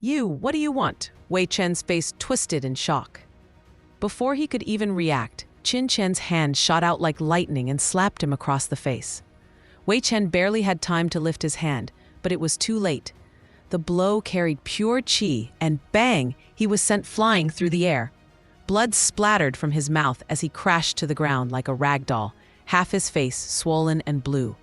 What do you want? Wei Chen's face twisted in shock. Before he could even react, Qin Chen's hand shot out like lightning and slapped him across the face. Wei Chen barely had time to lift his hand, but it was too late. The blow carried pure qi, and bang, he was sent flying through the air. Blood splattered from his mouth as he crashed to the ground like a rag doll, half his face swollen and blue.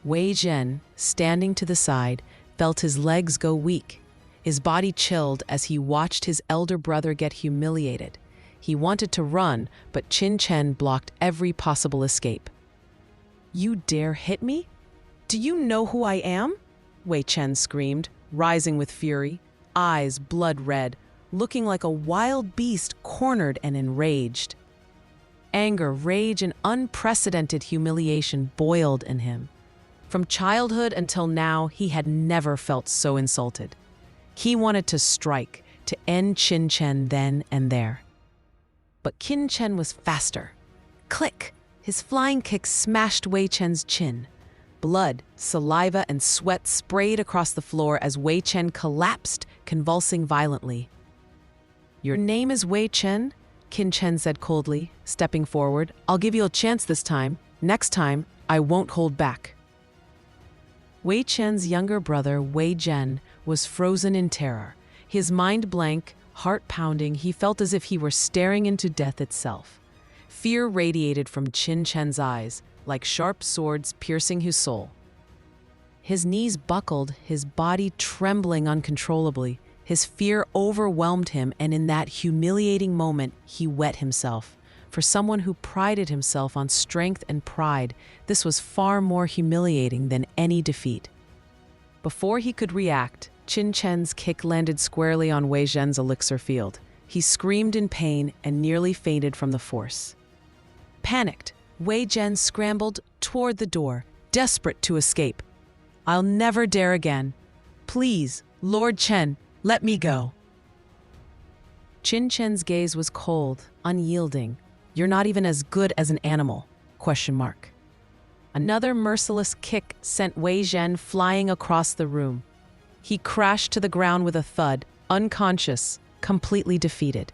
Wei Zhen, standing to the side, felt his legs go weak. His body chilled as he watched his elder brother get humiliated. He wanted to run, but Qin Chen blocked every possible escape. "You dare hit me? Do you know who I am?" Wei Chen screamed, rising with fury, eyes blood red, looking like a wild beast cornered and enraged. Anger, rage, and unprecedented humiliation boiled in him. From childhood until now, he had never felt so insulted. He wanted to strike, to end Qin Chen then and there. But Qin Chen was faster. Click! His flying kick smashed Wei Chen's chin. Blood, saliva, and sweat sprayed across the floor as Wei Chen collapsed, convulsing violently. "Your name is Wei Chen?" Qin Chen said coldly, stepping forward. "I'll give you a chance this time. Next time, I won't hold back." Wei Chen's younger brother, Wei Zhen, was frozen in terror. His mind blank, heart pounding, he felt as if he were staring into death itself. Fear radiated from Qin Chen's eyes, like sharp swords piercing his soul. His knees buckled, his body trembling uncontrollably. His fear overwhelmed him, and in that humiliating moment, he wet himself. For someone who prided himself on strength and pride, this was far more humiliating than any defeat. Before he could react, Qin Chen's kick landed squarely on Wei Zhen's elixir field. He screamed in pain and nearly fainted from the force. Panicked, Wei Zhen scrambled toward the door, desperate to escape. "I'll never dare again. Please, Lord Chen, let me go." Qin Chen's gaze was cold, unyielding. "You're not even as good as an animal?" ? Another merciless kick sent Wei Zhen flying across the room. He crashed to the ground with a thud, unconscious, completely defeated.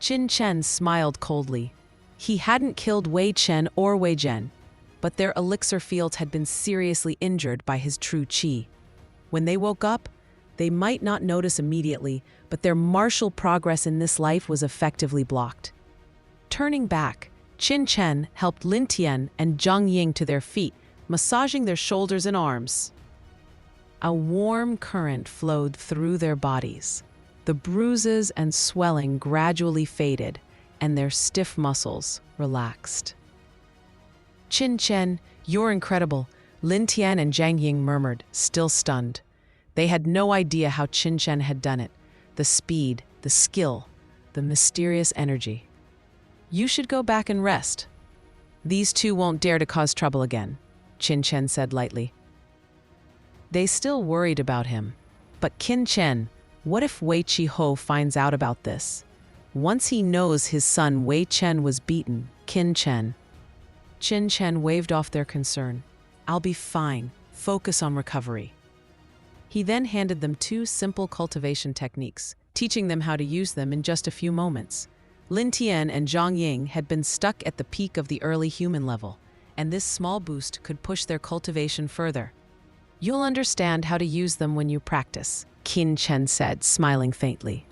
Qin Chen smiled coldly. He hadn't killed Wei Chen or Wei Zhen, but their elixir fields had been seriously injured by his true qi. When they woke up, they might not notice immediately, but their martial progress in this life was effectively blocked. Turning back, Qin Chen helped Tian and Ying to their feet, massaging their shoulders and arms. A warm current flowed through their bodies. The bruises and swelling gradually faded, and their stiff muscles relaxed. "Qin Chen, you're incredible," Tian and Ying murmured, still stunned. They had no idea how Qin Chen had done it. The speed, the skill, the mysterious energy. "You should go back and rest. These two won't dare to cause trouble again," Qin Chen said lightly. They still worried about him. But Qin Chen, what if Wei Chi-ho finds out about this? Once he knows his son Wei Chen was beaten, Qin Chen waved off their concern. "I'll be fine. Focus on recovery." He then handed them 2 simple cultivation techniques, teaching them how to use them in just a few moments. Tian and Ying had been stuck at the peak of the early human level, and this small boost could push their cultivation further. "You'll understand how to use them when you practice," Qin Chen said, smiling faintly.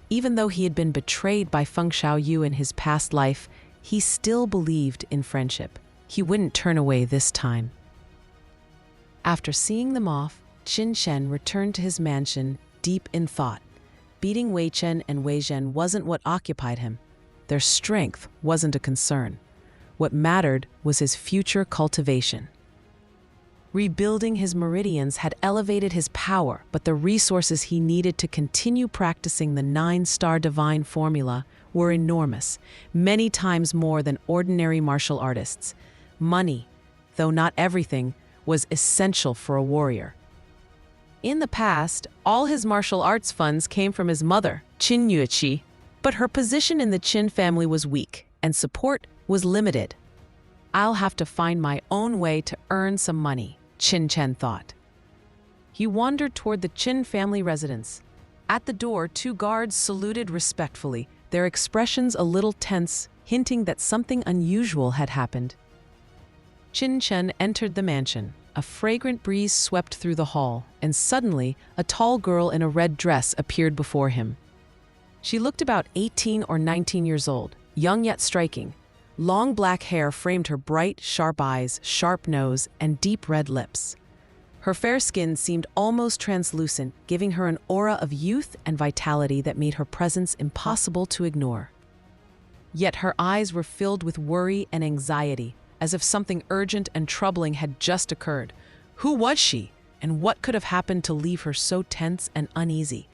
Even though he had been betrayed by Feng Xiaoyu in his past life, he still believed in friendship. He wouldn't turn away this time. After seeing them off, Qin Chen returned to his mansion, deep in thought. Beating Wei Chen and Wei Zhen wasn't what occupied him. Their strength wasn't a concern. What mattered was his future cultivation. Rebuilding his meridians had elevated his power, but the resources he needed to continue practicing the 9-star divine formula were enormous, many times more than ordinary martial artists. Money, though not everything, was essential for a warrior. In the past, all his martial arts funds came from his mother, Qin Yueqi, but her position in the Qin family was weak, and support was limited. "I'll have to find my own way to earn some money," Qin Chen thought. he wandered toward the Qin family residence. At the door, two guards saluted respectfully, their expressions a little tense, hinting that something unusual had happened. Qin Chen entered the mansion. A fragrant breeze swept through the hall, and suddenly, a tall girl in a red dress appeared before him. She looked about 18 or 19 years old, young yet striking. Long black hair framed her bright, sharp eyes, sharp nose, and deep red lips. Her fair skin seemed almost translucent, giving her an aura of youth and vitality that made her presence impossible to ignore. Yet her eyes were filled with worry and anxiety, as if something urgent and troubling had just occurred. Who was she, and what could have happened to leave her so tense and uneasy?